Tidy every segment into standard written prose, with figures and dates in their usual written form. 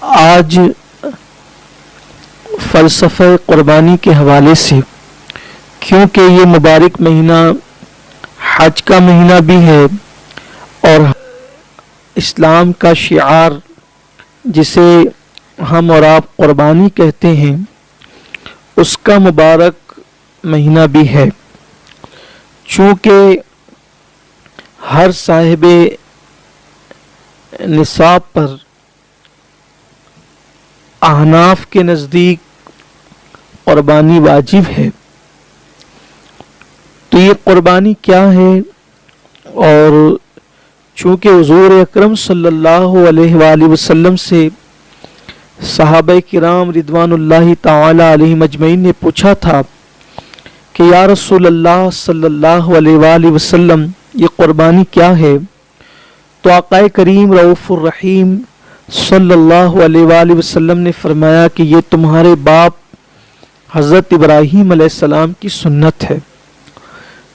آج فلسفہ قربانی کے حوالے سے، کیونکہ یہ مبارک مہینہ حج کا مہینہ بھی ہے اور اسلام کا شعار جسے ہم اور آپ قربانی کہتے ہیں اس کا مبارک مہینہ بھی ہے، چونکہ ہر صاحب نصاب پر احناف کے نزدیک قربانی واجب ہے۔ تو یہ قربانی کیا ہے؟ اور چونکہ حضور اکرم صلی اللہ علیہ وآلہ وسلم سے صحابہ کرام رضوان اللہ تعالی علیہم اجمعین نے پوچھا تھا کہ یا رسول اللہ صلی اللہ علیہ وآلہ وسلم یہ قربانی کیا ہے؟ تو آقا کریم رؤوف الرحیم صلی اللہ علیہ وآلہ وسلم نے فرمایا کہ یہ تمہارے باپ حضرت ابراہیم علیہ السلام کی سنت ہے۔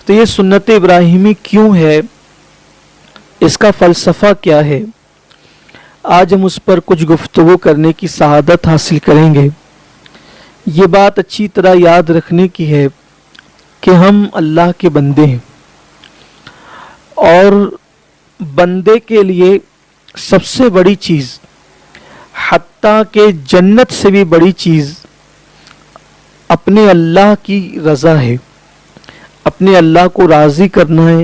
تو یہ سنت ابراہیمی کیوں ہے؟ اس کا فلسفہ کیا ہے؟ آج ہم اس پر کچھ گفتگو کرنے کی سعادت حاصل کریں گے۔ یہ بات اچھی طرح یاد رکھنے کی ہے کہ ہم اللہ کے بندے ہیں، اور بندے کے لیے سب سے بڑی چیز، حتیٰ کہ جنت سے بھی بڑی چیز، اپنے اللہ کی رضا ہے، اپنے اللہ کو راضی کرنا ہے،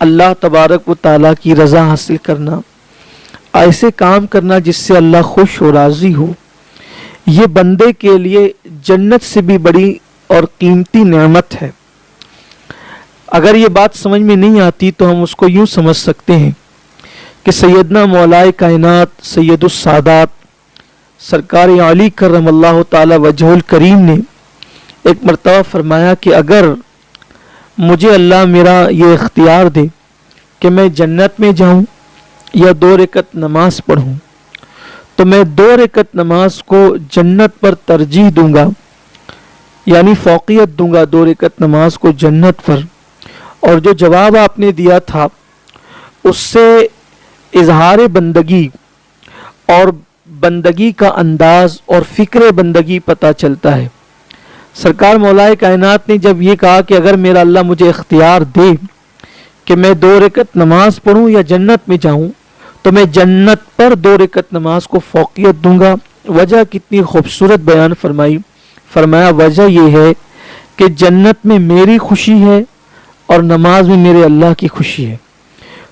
اللہ تبارک و تعالیٰ کی رضا حاصل کرنا، ایسے کام کرنا جس سے اللہ خوش ہو، راضی ہو۔ یہ بندے کے لیے جنت سے بھی بڑی اور قیمتی نعمت ہے۔ اگر یہ بات سمجھ میں نہیں آتی تو ہم اس کو یوں سمجھ سکتے ہیں کہ سیدنا مولائے کائنات سید السادات سرکار علی کرم اللہ تعالی وجہ الکریم نے ایک مرتبہ فرمایا کہ اگر مجھے اللہ میرا یہ اختیار دے کہ میں جنت میں جاؤں یا 2 رکعت نماز پڑھوں، تو میں 2 رکعت نماز کو جنت پر ترجیح دوں گا، یعنی فوقیت دوں گا 2 رکعت نماز کو جنت پر۔ اور جو جواب آپ نے دیا تھا اس سے اظہار بندگی اور بندگی کا انداز اور فکر بندگی پتہ چلتا ہے۔ سرکار مولائے کائنات نے جب یہ کہا کہ اگر میرا اللہ مجھے اختیار دے کہ میں 2 رکعت نماز پڑھوں یا جنت میں جاؤں، تو میں جنت پر 2 رکعت نماز کو فوقیت دوں گا۔ وجہ کتنی خوبصورت بیان فرمایا وجہ یہ ہے کہ جنت میں میری خوشی ہے اور نماز میں میرے اللہ کی خوشی ہے،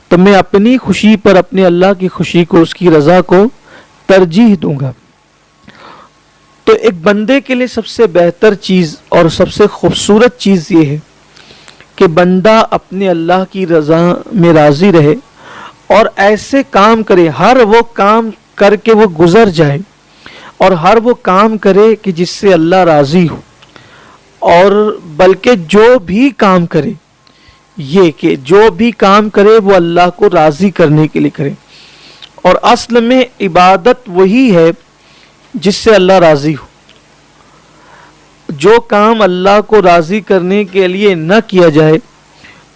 تو میں اپنی خوشی پر اپنے اللہ کی خوشی کو، اس کی رضا کو ترجیح دوں گا۔ تو ایک بندے کے لیے سب سے بہتر چیز اور سب سے خوبصورت چیز یہ ہے کہ بندہ اپنے اللہ کی رضا میں راضی رہے اور ایسے کام کرے، ہر وہ کام کر کے وہ گزر جائے، اور ہر وہ کام کرے کہ جس سے اللہ راضی ہو، اور بلکہ جو بھی کام کرے یہ کہ جو بھی کام کرے وہ اللہ کو راضی کرنے کے لیے کرے۔ اور اصل میں عبادت وہی ہے جس سے اللہ راضی ہو۔ جو کام اللہ کو راضی کرنے کے لیے نہ کیا جائے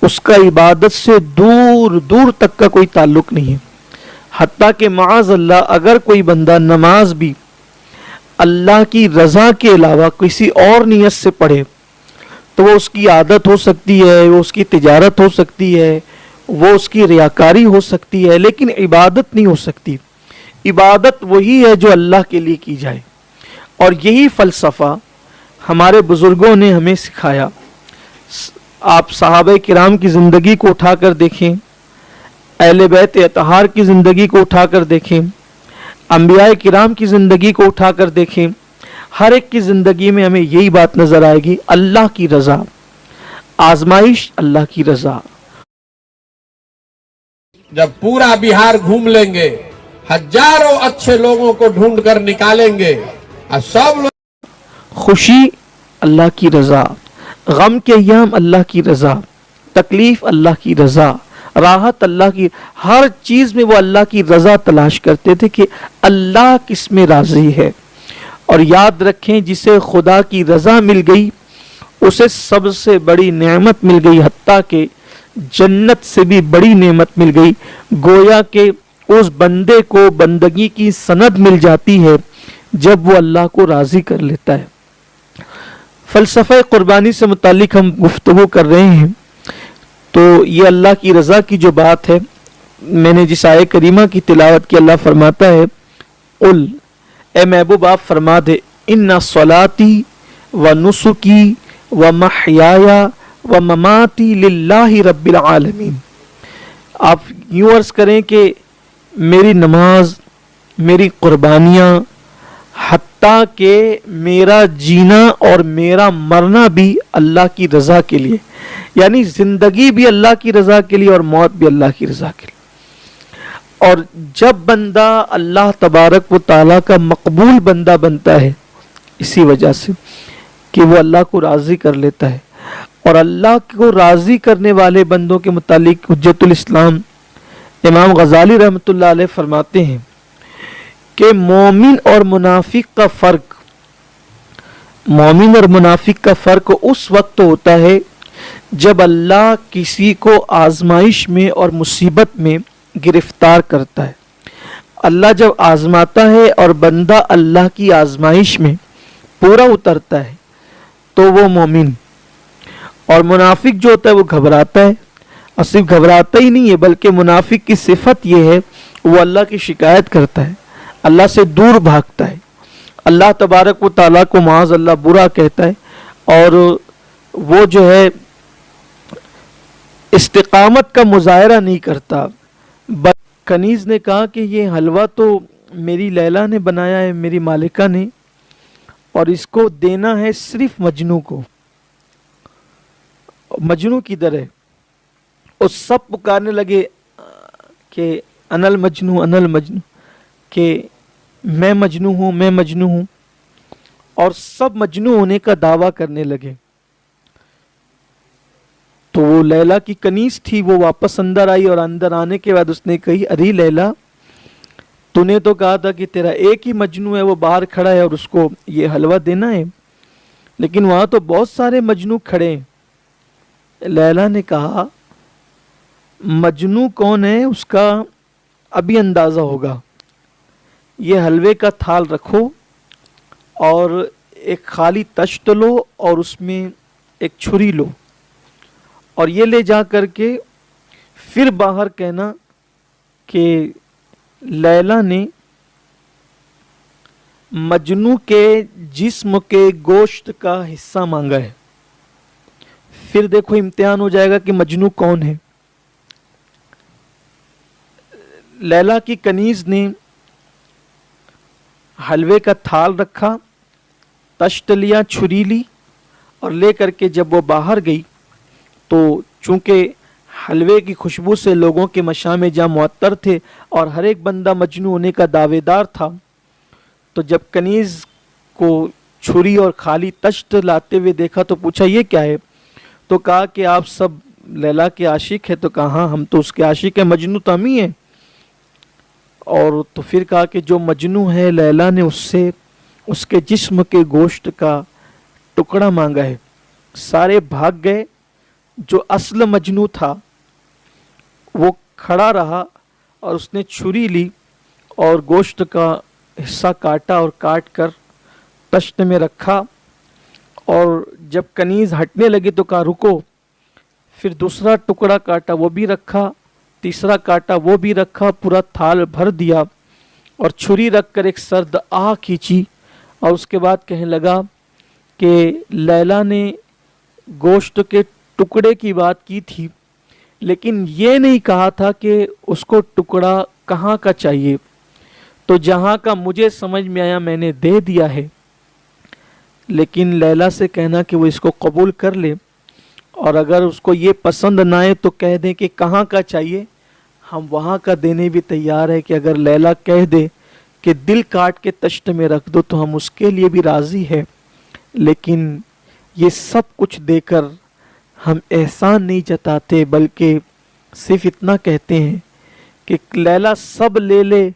اس کا عبادت سے دور دور تک کا کوئی تعلق نہیں ہے۔ حتیٰ کہ معاذ اللہ اگر کوئی بندہ نماز بھی اللہ کی رضا کے علاوہ کسی اور نیت سے پڑھے تو وہ اس کی عادت ہو سکتی ہے، وہ اس کی تجارت ہو سکتی ہے، وہ اس کی ریاکاری ہو سکتی ہے، لیکن عبادت نہیں ہو سکتی۔ عبادت وہی ہے جو اللہ کے لیے کی جائے، اور یہی فلسفہ ہمارے بزرگوں نے ہمیں سکھایا۔ آپ صحابہ کرام کی زندگی کو اٹھا کر دیکھیں، اہل بیت اطہار کی زندگی کو اٹھا کر دیکھیں، انبیاء کرام کی زندگی کو اٹھا کر دیکھیں، ہر ایک کی زندگی میں ہمیں یہی بات نظر آئے گی، اللہ کی رضا، آزمائش اللہ کی رضا۔ جب پورا بہار گھوم لیں گے، ہزاروں اچھے لوگوں کو ڈھونڈ کر نکالیں گے، اور سب لوگ خوشی اللہ کی رضا، غم کے ایام اللہ کی رضا، تکلیف اللہ کی رضا، راحت اللہ کی، ہر چیز میں وہ اللہ کی رضا تلاش کرتے تھے کہ اللہ کس میں راضی ہے۔ اور یاد رکھیں جسے خدا کی رضا مل گئی اسے سب سے بڑی نعمت مل گئی، حتیٰ کہ جنت سے بھی بڑی نعمت مل گئی۔ گویا کہ اس بندے کو بندگی کی سند مل جاتی ہے جب وہ اللہ کو راضی کر لیتا ہے۔ فلسفہ قربانی سے متعلق ہم گفتگو کر رہے ہیں، تو یہ اللہ کی رضا کی جو بات ہے، میں نے جس آیہ کریمہ کی تلاوت کی، اللہ فرماتا ہے قل، اے محبوب آپ فرما دے، ان صلاتی و نسکی و محیایا و مماتی للہ رب العالمین۔ آپ یوں عرض کریں کہ میری نماز، میری قربانیاں، حتیٰ کہ میرا جینا اور میرا مرنا بھی اللہ کی رضا کے لیے، یعنی زندگی بھی اللہ کی رضا کے لیے اور موت بھی اللہ کی رضا کے لیے۔ اور جب بندہ اللہ تبارک و تعالیٰ کا مقبول بندہ بنتا ہے، اسی وجہ سے کہ وہ اللہ کو راضی کر لیتا ہے، اور اللہ کو راضی کرنے والے بندوں کے متعلق حجت الاسلام امام غزالی رحمۃ اللہ علیہ فرماتے ہیں کہ مومن اور منافق کا فرق، مومن اور منافق کا فرق اس وقت ہوتا ہے جب اللہ کسی کو آزمائش میں اور مصیبت میں گرفتار کرتا ہے۔ اللہ جب آزماتا ہے اور بندہ اللہ کی آزمائش میں پورا اترتا ہے تو وہ مومن، اور منافق جو ہوتا ہے وہ گھبراتا ہے، اور صرف گھبراتا ہی نہیں ہے بلکہ منافق کی صفت یہ ہے وہ اللہ کی شکایت کرتا ہے، اللہ سے دور بھاگتا ہے، اللہ تبارک و تعالیٰ کو معاذ اللہ برا کہتا ہے، اور وہ جو ہے استقامت کا مظاہرہ نہیں کرتا۔ کنیز نے کہا کہ یہ حلوہ تو میری لیلا نے بنایا ہے، میری مالکہ نے، اور اس کو دینا ہے صرف مجنو کو، مجنو کی در ہے۔ اور سب پکارنے لگے کہ انل مجنو، انل مجنو، کہ میں مجنو ہوں، میں مجنو ہوں، اور سب مجنو ہونے کا دعویٰ کرنے لگے۔ تو وہ لیلا کی کنیز تھی، وہ واپس اندر آئی، اور اندر آنے کے بعد اس نے کہی ارے لیلا، تو نے تو کہا تھا کہ تیرا ایک ہی مجنو ہے، وہ باہر کھڑا ہے اور اس کو یہ حلوہ دینا ہے، لیکن وہاں تو بہت سارے مجنو کھڑے ہیں۔ لیلا نے کہا مجنو کون ہے اس کا ابھی اندازہ ہوگا، یہ حلوے کا تھال رکھو اور ایک خالی تشت لو اور اس میں ایک چھری لو، اور یہ لے جا کر کے پھر باہر کہنا کہ لیلا نے مجنو کے جسم کے گوشت کا حصہ مانگا ہے۔ پھر دیکھو امتحان ہو جائے گا کہ مجنو کون ہے۔ لیلا کی کنیز نے حلوے کا تھال رکھا، تشت لیا، چھری لی، اور لے کر کے جب وہ باہر گئی تو چونکہ حلوے کی خوشبو سے لوگوں کے مشامے جہاں معطر تھے اور ہر ایک بندہ مجنو ہونے کا دعوے دار تھا، تو جب کنیز کو چھری اور خالی تشت لاتے ہوئے دیکھا تو پوچھا یہ کیا ہے؟ تو کہا کہ آپ سب لیلا کے عاشق ہیں۔ تو کہا ہاں ہم تو اس کے عاشق ہیں، مجنو تو ہم ہی ہیں۔ اور تو پھر کہا کہ جو مجنو ہے لیلا نے اس سے اس کے جسم کے گوشت کا ٹکڑا مانگا ہے۔ سارے بھاگ گئے، جو اصل مجنو تھا وہ کھڑا رہا اور اس نے چھری لی اور گوشت کا حصہ کاٹا اور کاٹ کر تشت میں رکھا، اور جب کنیز ہٹنے لگی تو کہا رکو، پھر دوسرا ٹکڑا کاٹا وہ بھی رکھا، تیسرا کاٹا وہ بھی رکھا، پورا تھال بھر دیا اور چھری رکھ کر ایک سرد آہ کھینچی، اور اس کے بعد کہنے لگا کہ لیلا نے گوشت کے ٹکڑے کی بات کی تھی لیکن یہ نہیں کہا تھا کہ اس کو ٹکڑا کہاں کا چاہیے، تو جہاں کا مجھے سمجھ میں آیا میں نے دے دیا ہے، لیکن لیلا سے کہنا کہ وہ اس کو قبول کر لے، اور اگر اس کو یہ پسند نہ آئے تو کہہ دیں کہ کہاں کا چاہیے، ہم وہاں کا دینے بھی تیار ہے۔ کہ اگر لیلا کہہ دے کہ دل کاٹ کے تشت میں رکھ دو تو ہم اس کے لیے بھی راضی ہے، لیکن یہ سب کچھ دے کر ہم احسان نہیں جتاتے، بلکہ صرف اتنا کہتے ہیں کہ لیلا سب لے لے